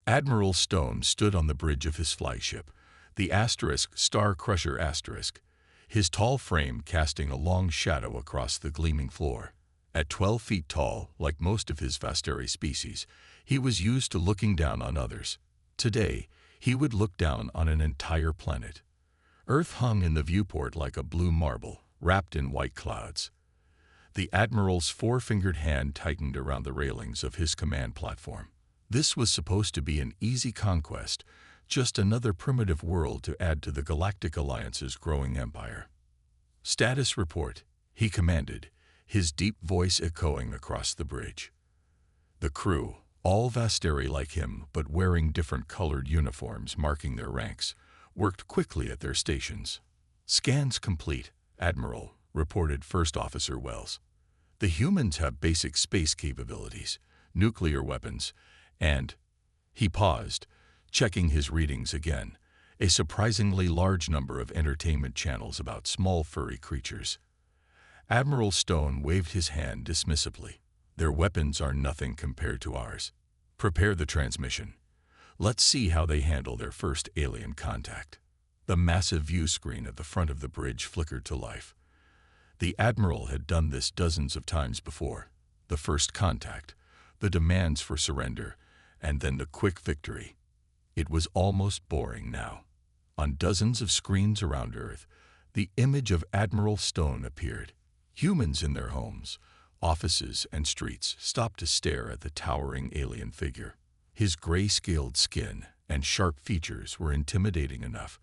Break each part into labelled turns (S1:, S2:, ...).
S1: Admiral Stone stood on the bridge of his flagship, the Star Crusher *, his tall frame casting a long shadow across the gleaming floor. At 12 feet tall, like most of his Vasteri species, he was used to looking down on others. Today, he would look down on an entire planet. Earth hung in the viewport like a blue marble, wrapped in white clouds. The Admiral's four-fingered hand tightened around the railings of his command platform. This was supposed to be an easy conquest, just another primitive world to add to the Galactic Alliance's growing empire. "Status report," he commanded, his deep voice echoing across the bridge. The crew, all Vasteri like him but wearing different colored uniforms marking their ranks, worked quickly at their stations. "Scans complete, Admiral," reported First Officer Wells. "The humans have basic space capabilities, nuclear weapons, and—" He paused, checking his readings again, a surprisingly large number of entertainment channels about small furry creatures. Admiral Stone waved his hand dismissively. "Their weapons are nothing compared to ours. Prepare the transmission. Let's see how they handle their first alien contact." The massive view screen at the front of the bridge flickered to life. The Admiral had done this dozens of times before. The first contact, the demands for surrender, and then the quick victory. It was almost boring now. On dozens of screens around Earth, the image of Admiral Stone appeared. Humans in their homes, offices, and streets stopped to stare at the towering alien figure. His gray-scaled skin and sharp features were intimidating enough,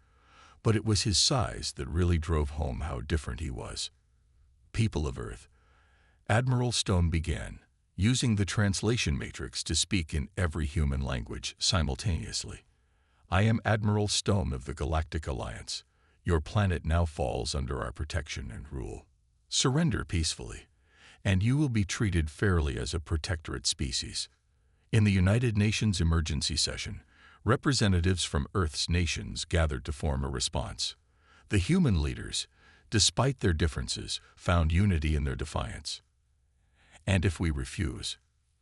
S1: but it was his size that really drove home how different he was. "People of Earth," Admiral Stone began, using the translation matrix to speak in every human language simultaneously. "I am Admiral Stone of the Galactic Alliance. Your planet now falls under our protection and rule. Surrender peacefully, and you will be treated fairly as a protectorate species." In the United Nations emergency session, representatives from Earth's nations gathered to form a response. The human leaders, despite their differences, found unity in their defiance. "And if we refuse,"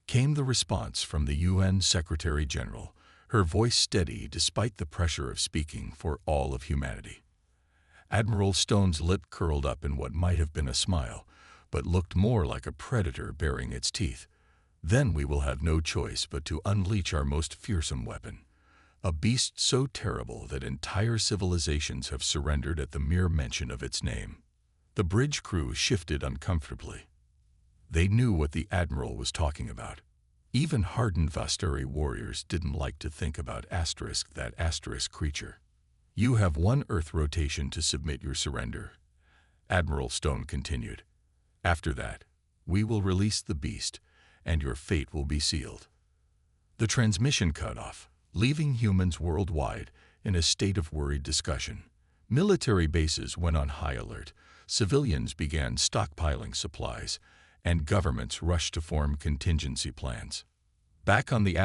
S1: came the response from the UN Secretary-General, her voice steady despite the pressure of speaking for all of humanity. Admiral Stone's lip curled up in what might have been a smile, but looked more like a predator baring its teeth. "Then we will have no choice but to unleash our most fearsome weapon, a beast so terrible that entire civilizations have surrendered at the mere mention of its name." The bridge crew shifted uncomfortably. They knew what the Admiral was talking about. Even hardened Vasteri warriors didn't like to think about that creature. "You have one Earth rotation to submit your surrender," Admiral Stone continued. "After that, we will release the beast, and your fate will be sealed." The transmission cut off, leaving humans worldwide in a state of worried discussion. Military bases went on high alert, civilians began stockpiling supplies, and governments rushed to form contingency plans. Back on the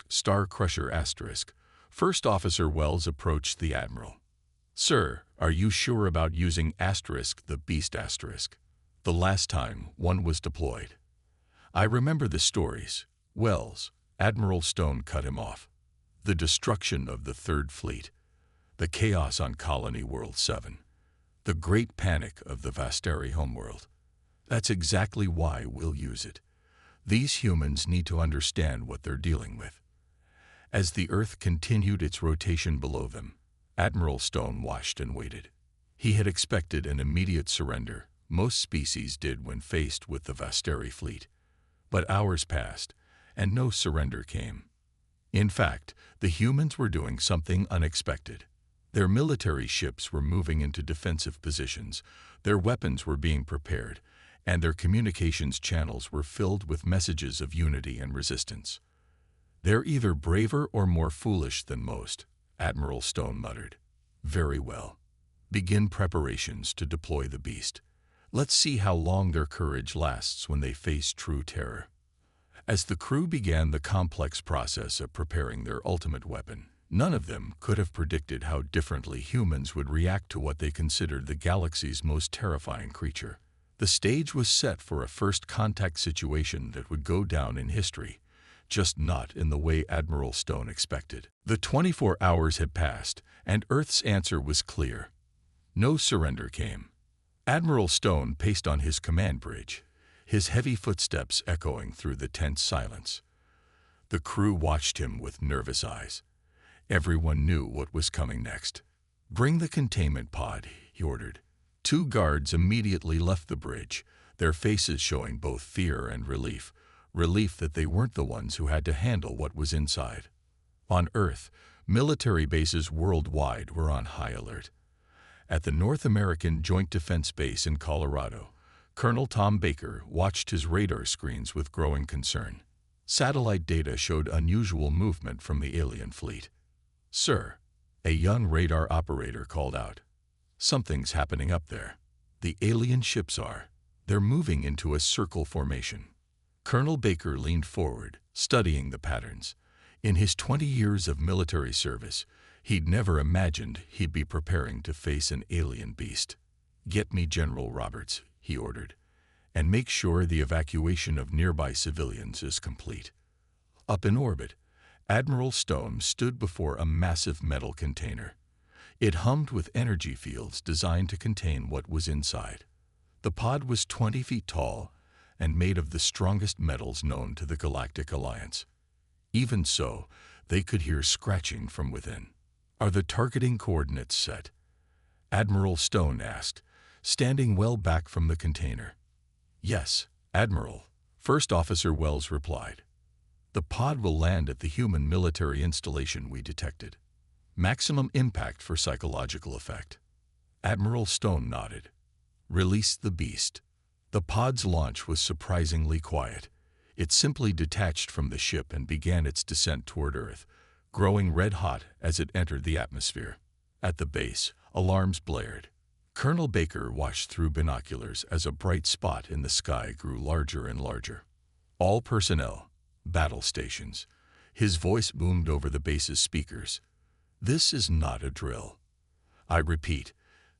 S1: Star Crusher *, First Officer Wells approached the Admiral. "Sir, are you sure about using the beast *? The last time one was deployed." "I remember the stories, Wells," Admiral Stone cut him off. "The destruction of the Third Fleet, the chaos on Colony World 7, the great panic of the Vasteri homeworld. That's exactly why we'll use it. These humans need to understand what they're dealing with." As the Earth continued its rotation below them, Admiral Stone watched and waited. He had expected an immediate surrender. Most species did when faced with the Vasteri fleet. But hours passed, and no surrender came. In fact, the humans were doing something unexpected. Their military ships were moving into defensive positions, their weapons were being prepared, and their communications channels were filled with messages of unity and resistance. "They're either braver or more foolish than most," Admiral Stone muttered. "Very well. Begin preparations to deploy the beast. Let's see how long their courage lasts when they face true terror." As the crew began the complex process of preparing their ultimate weapon, none of them could have predicted how differently humans would react to what they considered the galaxy's most terrifying creature. The stage was set for a first contact situation that would go down in history, just not in the way Admiral Stone expected. The 24 hours had passed, and Earth's answer was clear. No surrender came. Admiral Stone paced on his command bridge, his heavy footsteps echoing through the tense silence. The crew watched him with nervous eyes. Everyone knew what was coming next. "Bring the containment pod," he ordered. 2 guards immediately left the bridge, their faces showing both fear and relief that they weren't the ones who had to handle what was inside. On Earth, military bases worldwide were on high alert. At the North American Joint Defense Base in Colorado, Colonel Tom Baker watched his radar screens with growing concern. Satellite data showed unusual movement from the alien fleet. "Sir," a young radar operator called out, "something's happening up there. The alien ships are. They're moving into a circle formation." Colonel Baker leaned forward, studying the patterns. In his 20 years of military service, he'd never imagined he'd be preparing to face an alien beast. "Get me General Roberts," he ordered, "and make sure the evacuation of nearby civilians is complete." Up in orbit, Admiral Stone stood before a massive metal container. It hummed with energy fields designed to contain what was inside. The pod was 20 feet tall and made of the strongest metals known to the Galactic Alliance. Even so, they could hear scratching from within. "Are the targeting coordinates set?" Admiral Stone asked, standing well back from the container. "Yes, Admiral," First Officer Wells replied. "The pod will land at the human military installation we detected. Maximum impact for psychological effect." Admiral Stone nodded. "Release the beast." The pod's launch was surprisingly quiet. It simply detached from the ship and began its descent toward Earth, growing red-hot as it entered the atmosphere. At the base, alarms blared. Colonel Baker watched through binoculars as a bright spot in the sky grew larger and larger. "All personnel, battle stations." His voice boomed over the base's speakers. "This is not a drill. I repeat,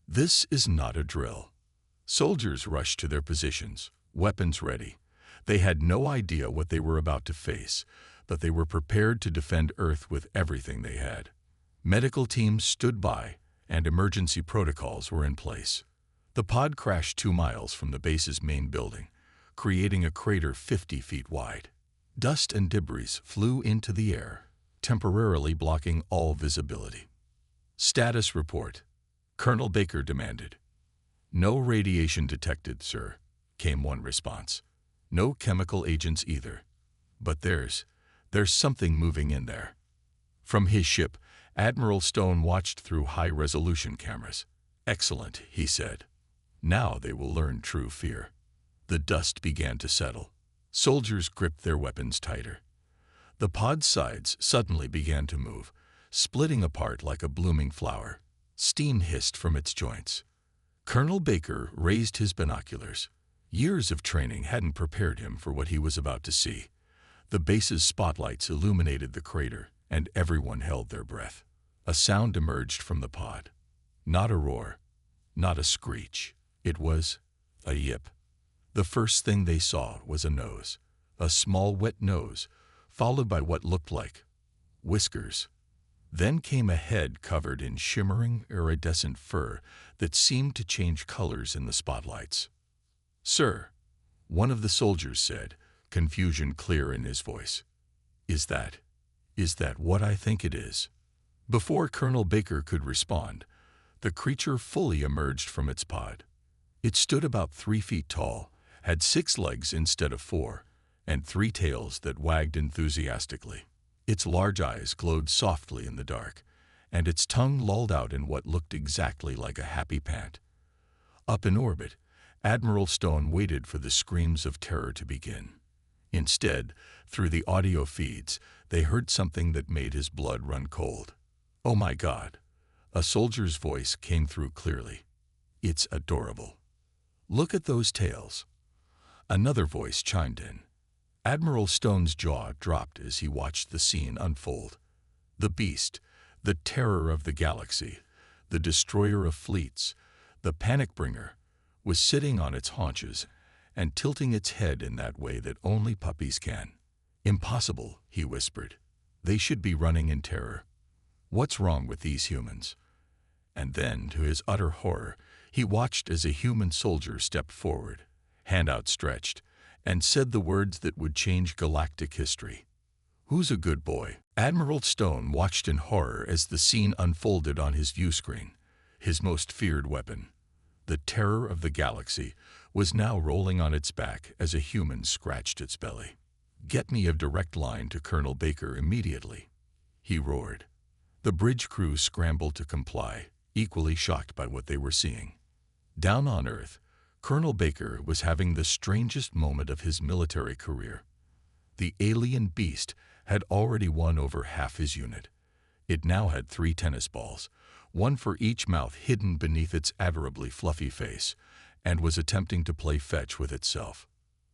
S1: this is not a drill." Soldiers rushed to their positions, weapons ready. They had no idea what they were about to face, but they were prepared to defend Earth with everything they had. Medical teams stood by, and emergency protocols were in place. The pod crashed 2 miles from the base's main building, creating a crater 50 feet wide. Dust and debris flew into the air, temporarily blocking all visibility. "Status report," Colonel Baker demanded. "No radiation detected, sir," came one response. "No chemical agents either. But there's something moving in there." From his ship, Admiral Stone watched through high-resolution cameras. "Excellent," he said. "Now they will learn true fear." The dust began to settle. Soldiers gripped their weapons tighter. The pod's sides suddenly began to move, splitting apart like a blooming flower. Steam hissed from its joints. Colonel Baker raised his binoculars. Years of training hadn't prepared him for what he was about to see. The base's spotlights illuminated the crater, and everyone held their breath. A sound emerged from the pod. Not a roar, not a screech. It was a yip. The first thing they saw was a nose, a small wet nose, followed by what looked like whiskers. Then came a head covered in shimmering, iridescent fur that seemed to change colors in the spotlights. "Sir," one of the soldiers said, confusion clear in his voice. Is that what I think it is?" Before Colonel Baker could respond, the creature fully emerged from its pod. It stood about 3 feet tall, had 6 legs instead of 4, and 3 tails that wagged enthusiastically. Its large eyes glowed softly in the dark, and its tongue lolled out in what looked exactly like a happy pant. Up in orbit, Admiral Stone waited for the screams of terror to begin. Instead, through the audio feeds, they heard something that made his blood run cold. "Oh my God!" A soldier's voice came through clearly. "It's adorable. Look at those tails." Another voice chimed in. Admiral Stone's jaw dropped as he watched the scene unfold. The beast, the terror of the galaxy, the destroyer of fleets, the panic bringer, was sitting on its haunches and tilting its head in that way that only puppies can. Impossible, he whispered. They should be running in terror. What's wrong with these humans? And then, to his utter horror, he watched as a human soldier stepped forward, hand outstretched, and said the words that would change galactic history. "Who's a good boy?" Admiral Stone watched in horror as the scene unfolded on his view screen. His most feared weapon, the terror of the galaxy, was now rolling on its back as a human scratched its belly. "Get me a direct line to Colonel Baker immediately," he roared. The bridge crew scrambled to comply, equally shocked by what they were seeing. Down on Earth, Colonel Baker was having the strangest moment of his military career. The alien beast had already won over half his unit. It now had 3 tennis balls, one for each mouth hidden beneath its adorably fluffy face, and was attempting to play fetch with itself.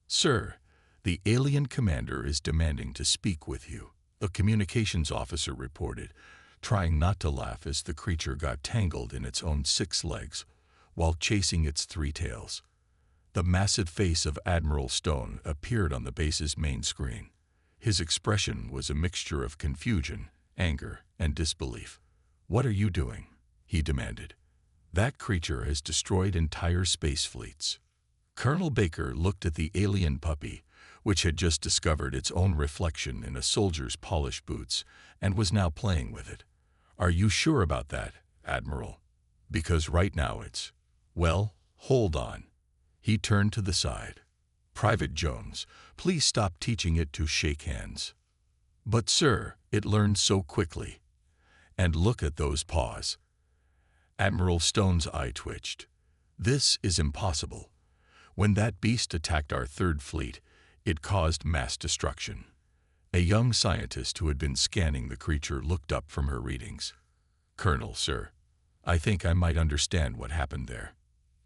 S1: "Sir, the alien commander is demanding to speak with you," a communications officer reported, trying not to laugh as the creature got tangled in its own 6 legs while chasing its 3 tails. The massive face of Admiral Stone appeared on the base's main screen. His expression was a mixture of confusion, anger, and disbelief. "What are you doing?" he demanded. "That creature has destroyed entire space fleets." Colonel Baker looked at the alien puppy, which had just discovered its own reflection in a soldier's polished boots and was now playing with it. "Are you sure about that, Admiral? Because right now it's... Well, hold on." He turned to the side. "Private Jones, please stop teaching it to shake hands." "But sir, it learned so quickly. And look at those paws." Admiral Stone's eye twitched. "This is impossible. When that beast attacked our 3rd Fleet, it caused mass destruction." A young scientist who had been scanning the creature looked up from her readings. "Colonel, sir, I think I might understand what happened there."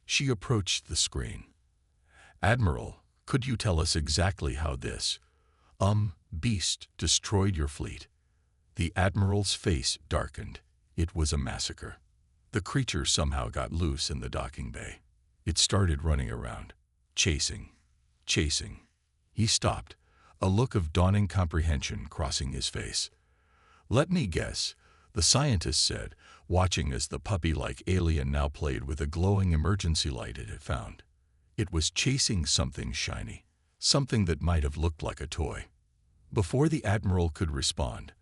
S1: She approached the screen. "Admiral, could you tell us exactly how this, beast destroyed your fleet?" The Admiral's face darkened. It was a massacre. The creature somehow got loose in the docking bay. It started running around, chasing. He stopped, a look of dawning comprehension crossing his face. "Let me guess," the scientist said, watching as the puppy-like alien now played with a glowing emergency light it had found. It was chasing something shiny, something that might have looked like a toy. Before the Admiral could respond,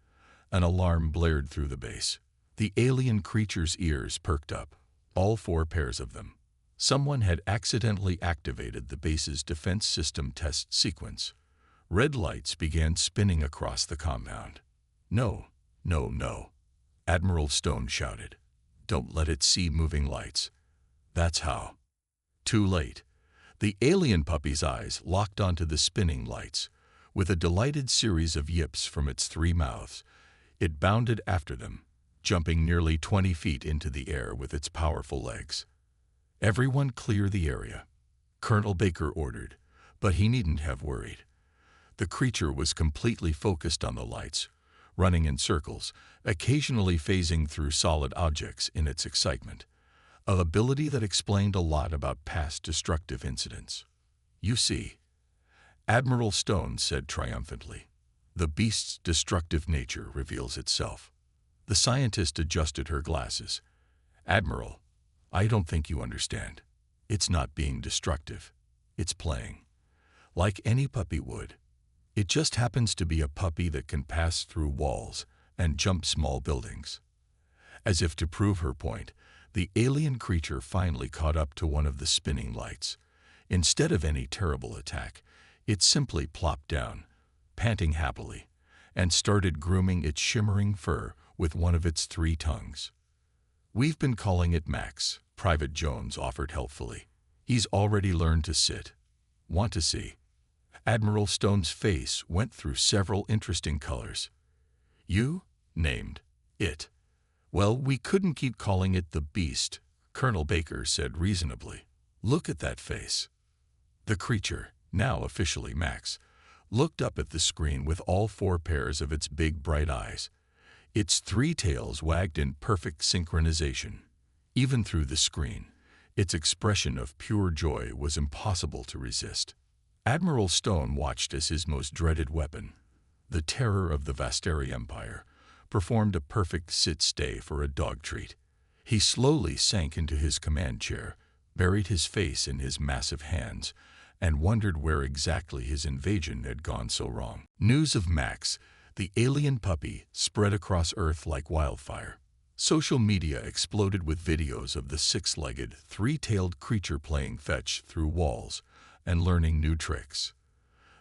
S1: an alarm blared through the base. The alien creature's ears perked up, all 4 pairs of them. Someone had accidentally activated the base's defense system test sequence. Red lights began spinning across the compound. "No, no, no," Admiral Stone shouted. "Don't let it see moving lights." "That's how." Too late. The alien puppy's eyes locked onto the spinning lights. With a delighted series of yips from its 3 mouths, it bounded after them, jumping nearly 20 feet into the air with its powerful legs. "Everyone clear the area," Colonel Baker ordered, but he needn't have worried. The creature was completely focused on the lights, running in circles, occasionally phasing through solid objects in its excitement, an ability that explained a lot about past destructive incidents. "You see," Admiral Stone said triumphantly, "the beast's destructive nature reveals itself." The scientist adjusted her glasses. "Admiral, I don't think you understand. It's not being destructive. It's playing. Like any puppy would. It just happens to be a puppy that can pass through walls and jump small buildings." As if to prove her point, the alien creature finally caught up to one of the spinning lights. Instead of any terrible attack, it simply plopped down, panting happily, and started grooming its shimmering fur with one of its 3 tongues. "We've been calling it Max," Private Jones offered helpfully. "He's already learned to sit. Want to see?" Admiral Stone's face went through several interesting colors. "You named it. Well, we couldn't keep calling it the Beast," Colonel Baker said reasonably. "Look at that face." The creature, now officially Max, looked up at the screen with all 4 pairs of its big bright eyes. Its 3 tails wagged in perfect synchronization. Even through the screen, its expression of pure joy was impossible to resist. Admiral Stone watched as his most dreaded weapon, the terror of the Vastari Empire, performed a perfect sit-stay for a dog treat. He slowly sank into his command chair, buried his face in his massive hands, and wondered where exactly his invasion had gone so wrong. News of Max, the alien puppy, spread across Earth like wildfire. Social media exploded with videos of the six-legged, three-tailed creature playing fetch through walls and learning new tricks.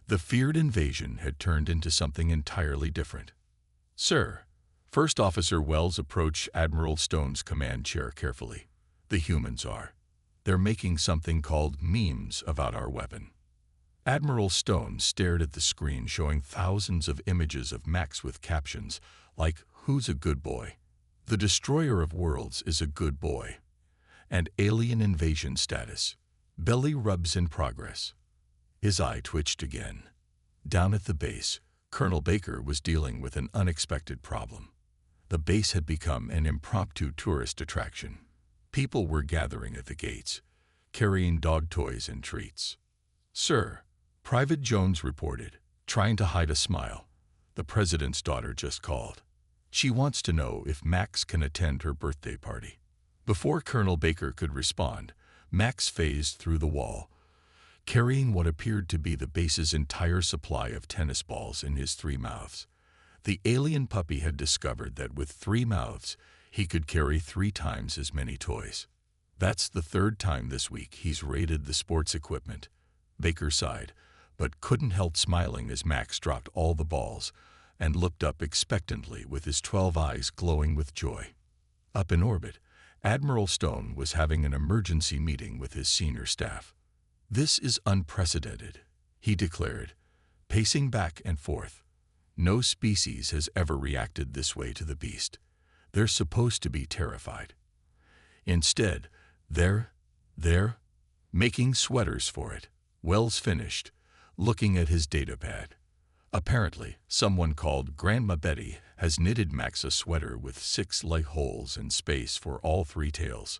S1: The feared invasion had turned into something entirely different. "Sir," First Officer Wells approached Admiral Stone's command chair carefully. "The humans are. They're making something called memes about our weapon." Admiral Stone stared at the screen showing thousands of images of Max with captions like, "Who's a good boy?" "The Destroyer of Worlds is a good boy," and "Alien invasion status. Belly rubs in progress." His eye twitched again. Down at the base, Colonel Baker was dealing with an unexpected problem. The base had become an impromptu tourist attraction. People were gathering at the gates, carrying dog toys and treats. "Sir," Private Jones reported, trying to hide a smile, "the president's daughter just called. She wants to know if Max can attend her birthday party." Before Colonel Baker could respond, Max phased through the wall, carrying what appeared to be the base's entire supply of tennis balls in his three mouths. The alien puppy had discovered that with three mouths, he could carry 3 times as many toys. "That's the 3rd time this week he's raided the sports equipment." Baker sighed, but couldn't help smiling as Max dropped all the balls and looked up expectantly with his 12 eyes glowing with joy. Up in orbit, Admiral Stone was having an emergency meeting with his senior staff. "This is unprecedented," he declared, pacing back and forth. "No species has ever reacted this way to the beast. They're supposed to be terrified. Instead, they're making sweaters for it." Wells finished, looking at his datapad. "Apparently, someone called Grandma Betty has knitted Max a sweater with 6 leg holes and space for all 3 tails."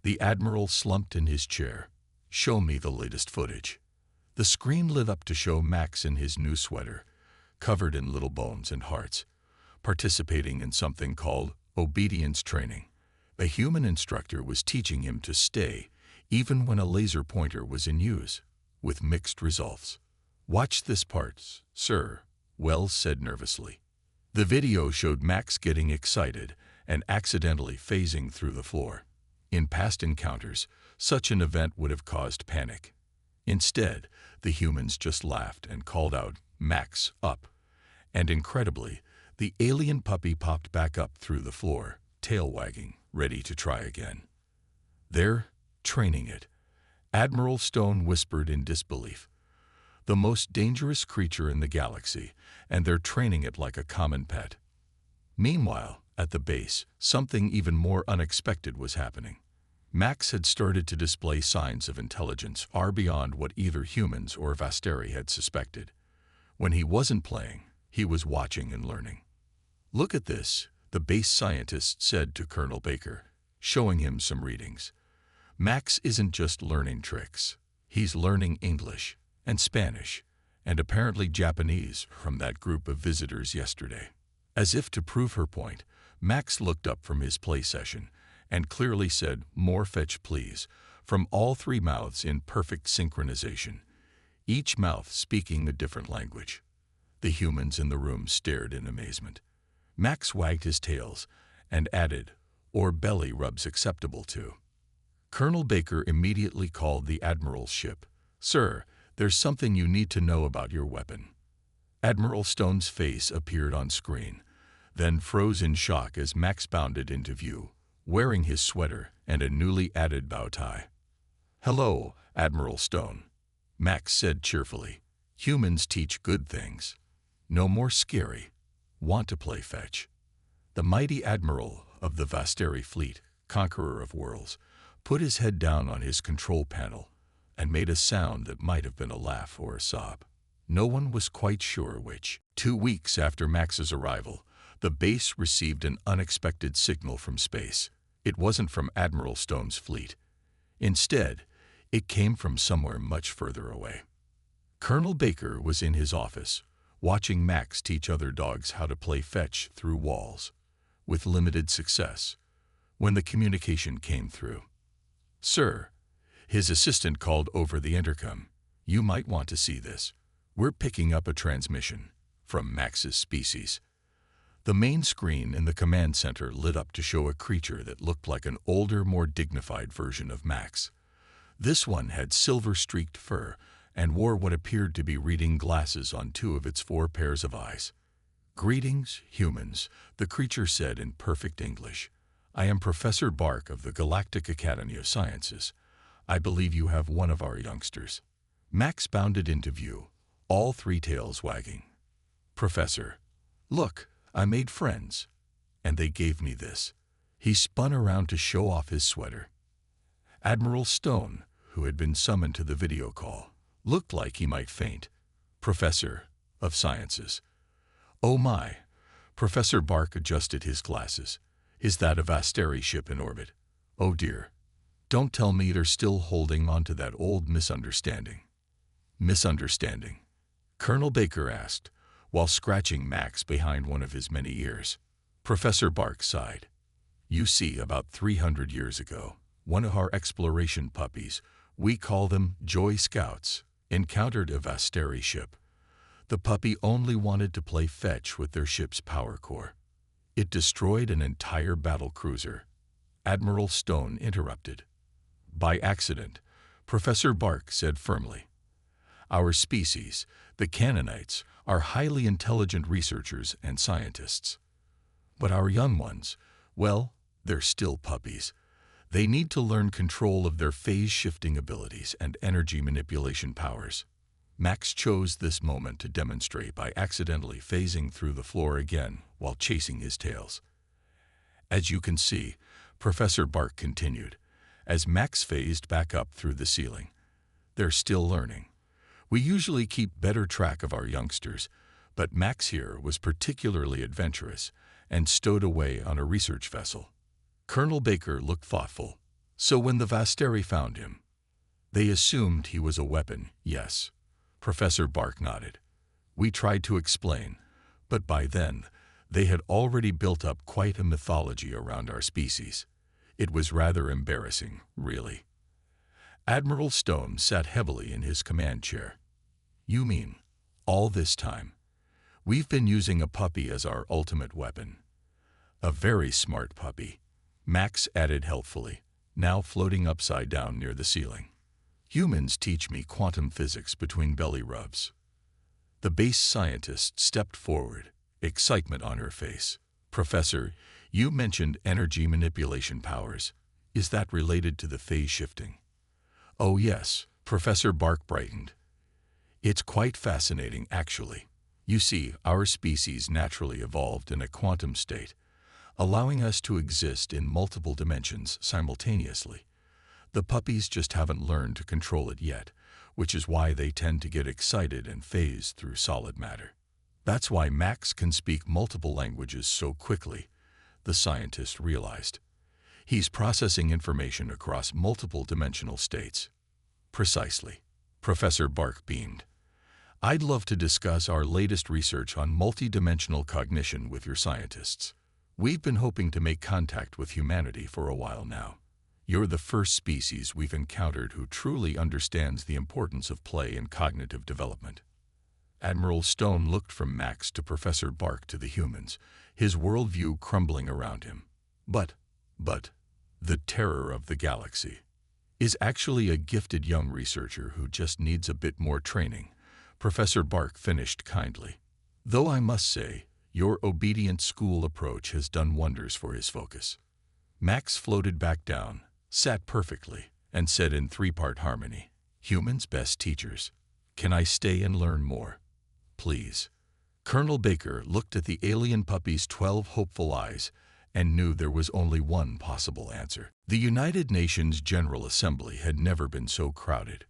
S1: The Admiral slumped in his chair. "Show me the latest footage." The screen lit up to show Max in his new sweater, covered in little bones and hearts, participating in something called obedience training. A human instructor was teaching him to stay, even when a laser pointer was in use, with mixed results. "Watch this part, sir," Wells said nervously. The video showed Max getting excited and accidentally phasing through the floor. In past encounters, such an event would have caused panic. Instead, the humans just laughed and called out, "Max, up." And incredibly, the alien puppy popped back up through the floor, tail wagging, ready to try again. "They're training it," Admiral Stone whispered in disbelief. "The most dangerous creature in the galaxy, and they're training it like a common pet." Meanwhile, at the base, something even more unexpected was happening. Max had started to display signs of intelligence far beyond what either humans or Vastari had suspected. When he wasn't playing, he was watching and learning. "Look at this," the base scientist said to Colonel Baker, showing him some readings. "Max isn't just learning tricks. He's learning English and Spanish and apparently Japanese from that group of visitors yesterday." As if to prove her point, Max looked up from his play session and clearly said, "More fetch, please," from all 3 mouths in perfect synchronization, each mouth speaking a different language. The humans in the room stared in amazement. Max wagged his tails and added, "Or belly rubs acceptable too." Colonel Baker immediately called the Admiral's ship. "Sir, there's something you need to know about your weapon." Admiral Stone's face appeared on screen, then froze in shock as Max bounded into view, wearing his sweater and a newly added bow tie. "Hello, Admiral Stone," Max said cheerfully. "Humans teach good things. No more scary. Want to play fetch?" The mighty admiral of the Vastari fleet, conqueror of worlds, put his head down on his control panel and made a sound that might have been a laugh or a sob. No one was quite sure which. 2 weeks after Max's arrival, the base received an unexpected signal from space. It wasn't from Admiral Stone's fleet. Instead, it came from somewhere much further away. Colonel Baker was in his office, watching Max teach other dogs how to play fetch through walls, with limited success. When the communication came through, "Sir," his assistant called over the intercom, "you might want to see this. We're picking up a transmission from Max's species." The main screen in the command center lit up to show a creature that looked like an older, more dignified version of Max. This one had silver-streaked fur and wore what appeared to be reading glasses on 2 of its 4 pairs of eyes. "Greetings, humans," the creature said in perfect English. "I am Professor Bark of the Galactic Academy of Sciences. I believe you have one of our youngsters." Max bounded into view, all 3 tails wagging. "Professor, look, I made friends, and they gave me this." He spun around to show off his sweater. Admiral Stone, who had been summoned to the video call, looked like he might faint. "Professor of Sciences." "Oh my." Professor Bark adjusted his glasses. "Is that a Vasteri ship in orbit? Oh dear. Don't tell me you're still holding on to that old misunderstanding." "Misunderstanding?" Colonel Baker asked, while scratching Max behind one of his many ears. Professor Bark sighed. "You see, about 300 years ago, one of our exploration puppies, we call them Joy Scouts, encountered a Vasteri ship. The puppy only wanted to play fetch with their ship's power core. It destroyed an entire battle cruiser." Admiral Stone interrupted. "By accident," Professor Bark said firmly. "Our species, the Canaanites, are highly intelligent researchers and scientists. But our young ones, well, they're still puppies. They need to learn control of their phase-shifting abilities and energy manipulation powers." Max chose this moment to demonstrate by accidentally phasing through the floor again while chasing his tails. "As you can see," Professor Bark continued, as Max phased back up through the ceiling, "they're still learning. We usually keep better track of our youngsters, but Max here was particularly adventurous and stowed away on a research vessel." Colonel Baker looked thoughtful. "So when the Vasteri found him, they assumed he was a weapon, yes?" Professor Bark nodded. "We tried to explain, but by then, they had already built up quite a mythology around our species. It was rather embarrassing, really." Admiral Stone sat heavily in his command chair. "You mean, all this time, we've been using a puppy as our ultimate weapon?" "A very smart puppy," Max added helpfully, now floating upside down near the ceiling. "Humans teach me quantum physics between belly rubs." The base scientist stepped forward, excitement on her face. "Professor, you mentioned energy manipulation powers. Is that related to the phase shifting?" "Oh yes," Professor Bark brightened. "It's quite fascinating, actually. You see, our species naturally evolved in a quantum state, allowing us to exist in multiple dimensions simultaneously. The puppies just haven't learned to control it yet, which is why they tend to get excited and phase through solid matter. That's why Max can speak multiple languages so quickly," the scientist realized. "He's processing information across multiple dimensional states." "Precisely." Professor Bark beamed. "I'd love to discuss our latest research on multidimensional cognition with your scientists. We've been hoping to make contact with humanity for a while now. You're the first species we've encountered who truly understands the importance of play in cognitive development." Admiral Stone looked from Max to Professor Bark to the humans, his worldview crumbling around him. But, the terror of the galaxy is actually a gifted young researcher who just needs a bit more training," Professor Bark finished kindly. "Though I must say, your obedient school approach has done wonders for his focus." Max floated back down, sat perfectly, and said in 3-part harmony, "Humans' best teachers. Can I stay and learn more? Please." Colonel Baker looked at the alien puppy's 12 hopeful eyes and knew there was only one possible answer. The United Nations General Assembly had never been so crowded.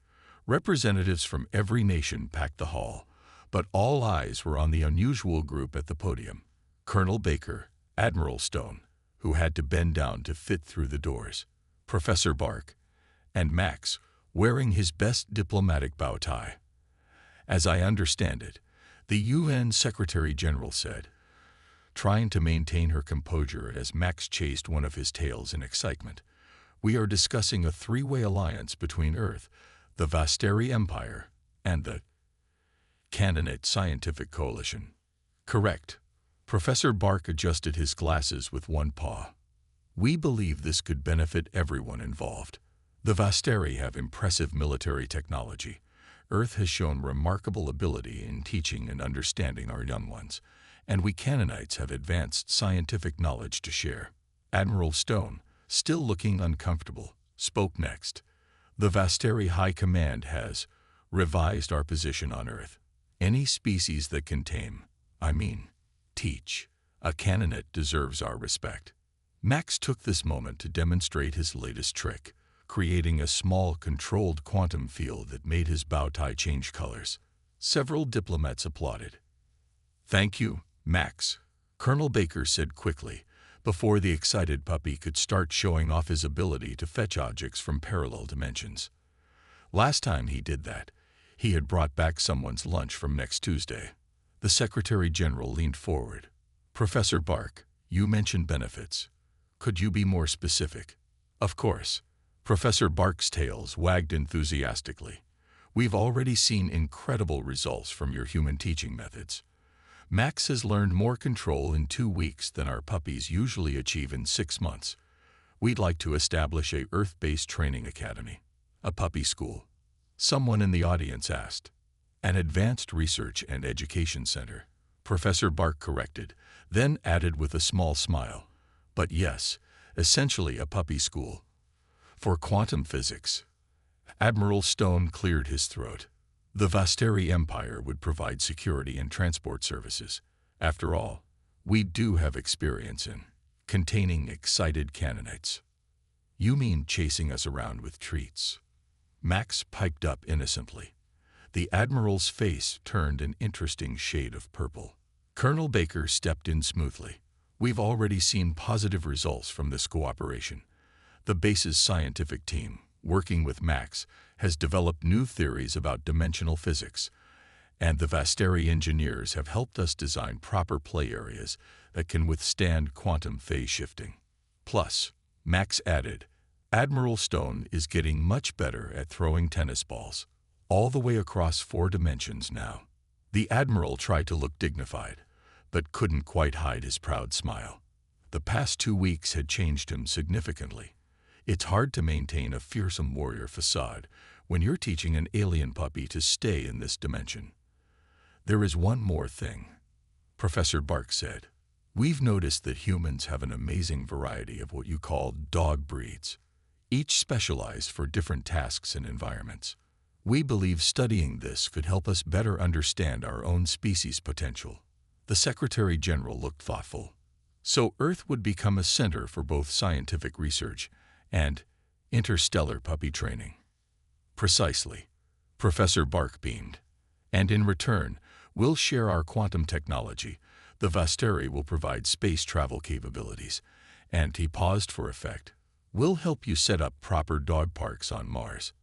S1: Representatives from every nation packed the hall, but all eyes were on the unusual group at the podium. Colonel Baker, Admiral Stone, who had to bend down to fit through the doors, Professor Bark, and Max, wearing his best diplomatic bow tie. "As I understand it, the UN Secretary General said, trying to maintain her composure as Max chased one of his tails in excitement. We are discussing a three-way alliance between Earth, the Vasteri Empire, and the Canaanite Scientific Coalition. Correct. Professor Bark adjusted his glasses with one paw. We believe this could benefit everyone involved. The Vasteri have impressive military technology. Earth has shown remarkable ability in teaching and understanding our young ones, and we Canaanites have advanced scientific knowledge to share. Admiral Stone, still looking uncomfortable, spoke next. The Vasteri High Command has revised our position on Earth. Any species that can teach, a Canaanite deserves our respect. Max took this moment to demonstrate his latest trick, creating a small, controlled quantum field that made his bow tie change colors. Several diplomats applauded. Thank you, Max, Colonel Baker said quickly, before the excited puppy could start showing off his ability to fetch objects from parallel dimensions. Last time he did that, he had brought back someone's lunch from next Tuesday. The Secretary General leaned forward. Professor Bark, you mentioned benefits. Could you be more specific? Of course. Professor Bark's tails wagged enthusiastically. We've already seen incredible results from your human teaching methods. Max has learned more control in 2 weeks than our puppies usually achieve in 6 months. We'd like to establish a Earth-based training academy. A puppy school. Someone in the audience asked. An advanced research and education center. Professor Bark corrected, then added with a small smile. But yes, essentially a puppy school. For quantum physics. Admiral Stone cleared his throat. The Vasteri Empire would provide security and transport services. After all, we do have experience in containing excited Canaanites. You mean chasing us around with treats? Max piped up innocently. The Admiral's face turned an interesting shade of purple. Colonel Baker stepped in smoothly. We've already seen positive results from this cooperation. The base's scientific team, working with Max, has developed new theories about dimensional physics, and the Vasteri engineers have helped us design proper play areas that can withstand quantum phase shifting. Plus, Max added, Admiral Stone is getting much better at throwing tennis balls, all the way across 4 dimensions now. The Admiral tried to look dignified, but couldn't quite hide his proud smile. The past 2 weeks had changed him significantly. It's hard to maintain a fearsome warrior facade when you're teaching an alien puppy to stay in this dimension. There is one more thing, Professor Bark said. We've noticed that humans have an amazing variety of what you call dog breeds, each specialized for different tasks and environments. We believe studying this could help us better understand our own species' potential. The Secretary General looked thoughtful. So Earth would become a center for both scientific research and interstellar puppy training. Precisely. Professor Bark beamed. And in return, we'll share our quantum technology. The Vasteri will provide space travel capabilities. And he paused for effect. We'll help you set up proper dog parks on Mars.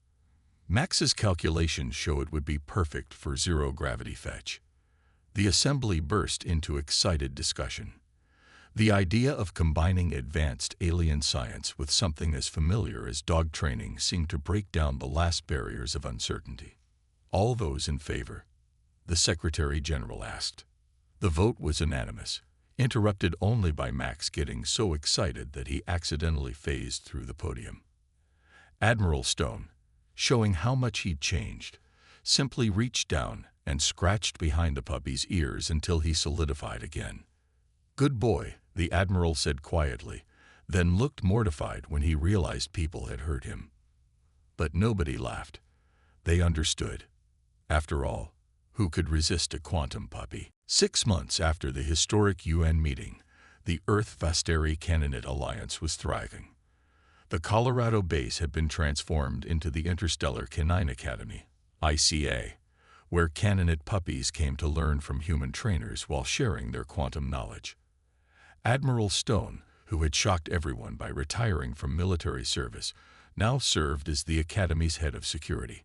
S1: Max's calculations show it would be perfect for zero-gravity fetch. The assembly burst into excited discussion. The idea of combining advanced alien science with something as familiar as dog training seemed to break down the last barriers of uncertainty. All those in favor? The Secretary General asked. The vote was unanimous, interrupted only by Max getting so excited that he accidentally phased through the podium. Admiral Stone, showing how much he'd changed, simply reached down and scratched behind the puppy's ears until he solidified again. Good boy, the Admiral said quietly, then looked mortified when he realized people had heard him. But nobody laughed. They understood. After all, who could resist a quantum puppy? 6 months after the historic UN meeting, the Earth-Vasteri Canaanite Alliance was thriving. The Colorado base had been transformed into the Interstellar Canine Academy, ICA, where Canaanite puppies came to learn from human trainers while sharing their quantum knowledge. Admiral Stone, who had shocked everyone by retiring from military service, now served as the Academy's head of security.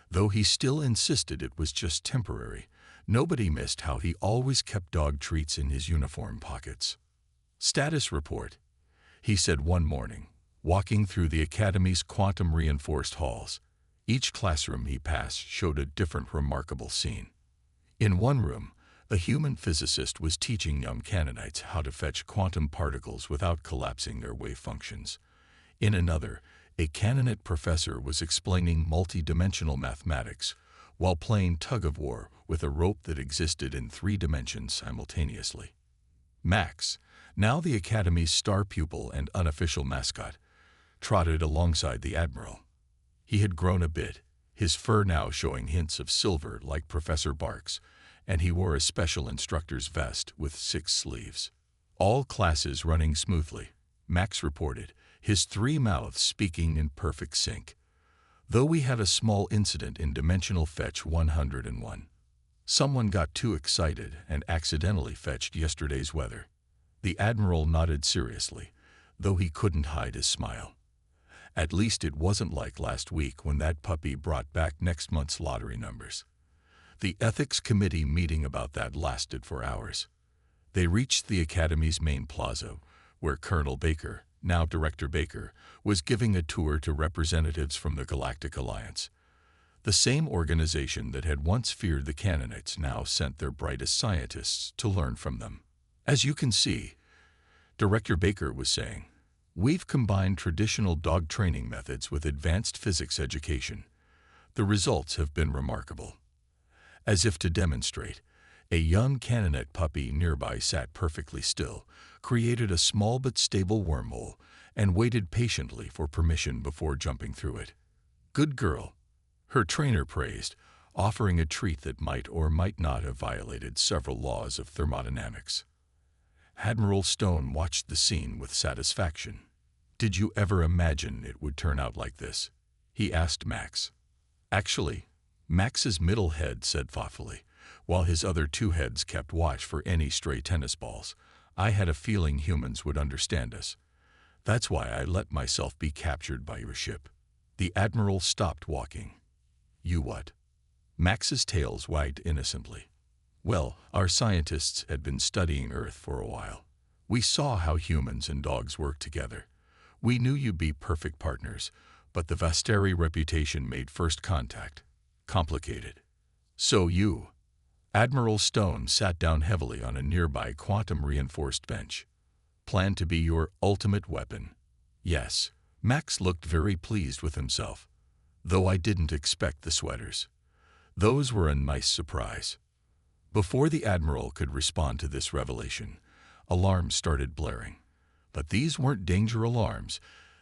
S1: Though he still insisted it was just temporary, Nobody missed how he always kept dog treats in his uniform pockets. "Status report," he said one morning, walking through the Academy's quantum-reinforced halls. Each classroom he passed showed a different remarkable scene. In one room, a human physicist was teaching young Canaanites how to fetch quantum particles without collapsing their wave functions. In another, a Canaanite professor was explaining multi-dimensional mathematics while playing tug-of-war with a rope that existed in 3 dimensions simultaneously. Max, now the Academy's star pupil and unofficial mascot, trotted alongside the Admiral. He had grown a bit, his fur now showing hints of silver like Professor Bark's, and he wore a special instructor's vest with 6 sleeves. "All classes running smoothly," Max reported, his 3 mouths speaking in perfect sync. "Though we had a small incident in Dimensional Fetch 101. Someone got too excited and accidentally fetched yesterday's weather." The Admiral nodded seriously, though he couldn't hide his smile. At least it wasn't like last week when that puppy brought back next month's lottery numbers. The ethics committee meeting about that lasted for hours. They reached the Academy's main plaza, where Colonel Baker, now Director Baker, was giving a tour to representatives from the Galactic Alliance. The same organization that had once feared the Canaanites now sent their brightest scientists to learn from them. "As you can see," Director Baker was saying, "we've combined traditional dog training methods with advanced physics education. The results have been remarkable." As if to demonstrate, a young Canaanite puppy nearby sat perfectly still, created a small but stable wormhole, and waited patiently for permission before jumping through it. "Good girl," her trainer praised, offering a treat that might or might not have violated several laws of thermodynamics. Admiral Stone watched the scene with satisfaction. "Did you ever imagine it would turn out like this?" he asked Max. "Actually," Max's middle head said thoughtfully, while his other 2 heads kept watch for any stray tennis balls, "I had a feeling humans would understand us. That's why I let myself be captured by your ship." The Admiral stopped walking. "You what?" Max's tails wagged innocently. "Well, our scientists had been studying Earth for a while. We saw how humans and dogs work together. We knew you'd be perfect partners, but the Vasteri reputation made first contact complicated. So you..." Admiral Stone sat down heavily on a nearby quantum-reinforced bench. "Plan to be your ultimate weapon?" "Yes." Max looked very pleased with himself. "Though I didn't expect the sweaters. Those were a nice surprise." Before the Admiral could respond to this revelation, alarms started blaring. But these weren't danger alarms.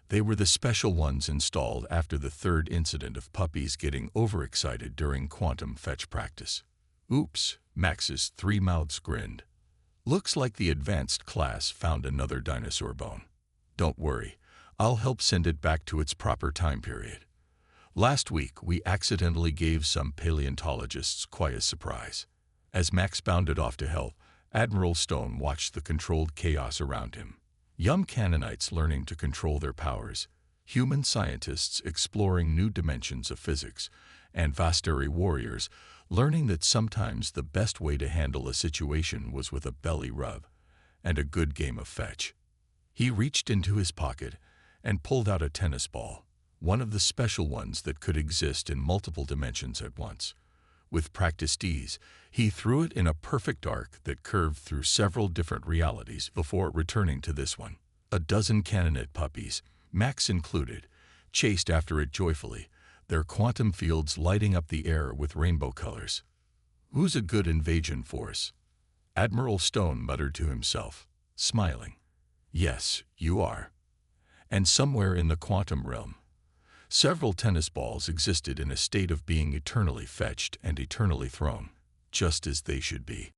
S1: They were the special ones installed after the 3rd incident of puppies getting overexcited during quantum fetch practice. "Oops," Max's 3 mouths grinned. "Looks like the advanced class found another dinosaur bone. Don't worry, I'll help send it back to its proper time period. Last week we accidentally gave some paleontologists quite a surprise." As Max bounded off to help, Admiral Stone watched the controlled chaos around him. Young Canaanites learning to control their powers, human scientists exploring new dimensions of physics, and Vasteri warriors learning that sometimes the best way to handle a situation was with a belly rub and a good game of fetch. He reached into his pocket and pulled out a tennis ball, one of the special ones that could exist in multiple dimensions at once. With practiced ease, he threw it in a perfect arc that curved through several different realities before returning to this one. A dozen Canaanite puppies, Max included, chased after it joyfully, their quantum fields lighting up the air with rainbow colors. "Who's a good invasion force?" Admiral Stone muttered to himself, smiling. "Yes, you are." And somewhere in the quantum realm, several tennis balls existed in a state of being eternally fetched and eternally thrown, just as they should be.